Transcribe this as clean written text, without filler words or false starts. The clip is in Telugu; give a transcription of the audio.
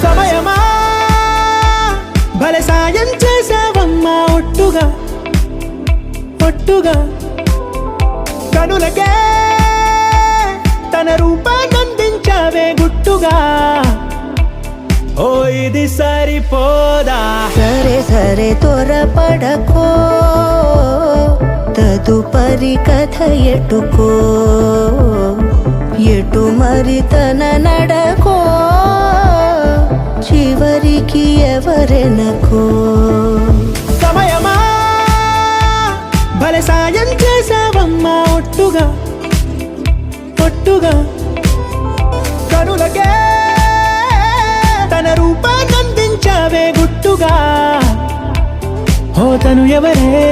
సమయమా భలే సాయం చేసావమ్మా ఒట్టుగా ఒట్టుగా కనులకే తన రూపాన్నందించావే గుట్టుగా ఓ ఇది సరిపోదా సరే సరే త్వరపడకో తదుపరి కథ ఎటుకో ఎటు మరి తన నడకో చివరికి ఎవరెనకో సమయమా భలే సాయం చేసావమ్మా ఒట్టుగా ఒట్టుగా కనులకే తన రూపాన్నందించావే గుట్టుగా ఓ తను ఎవరే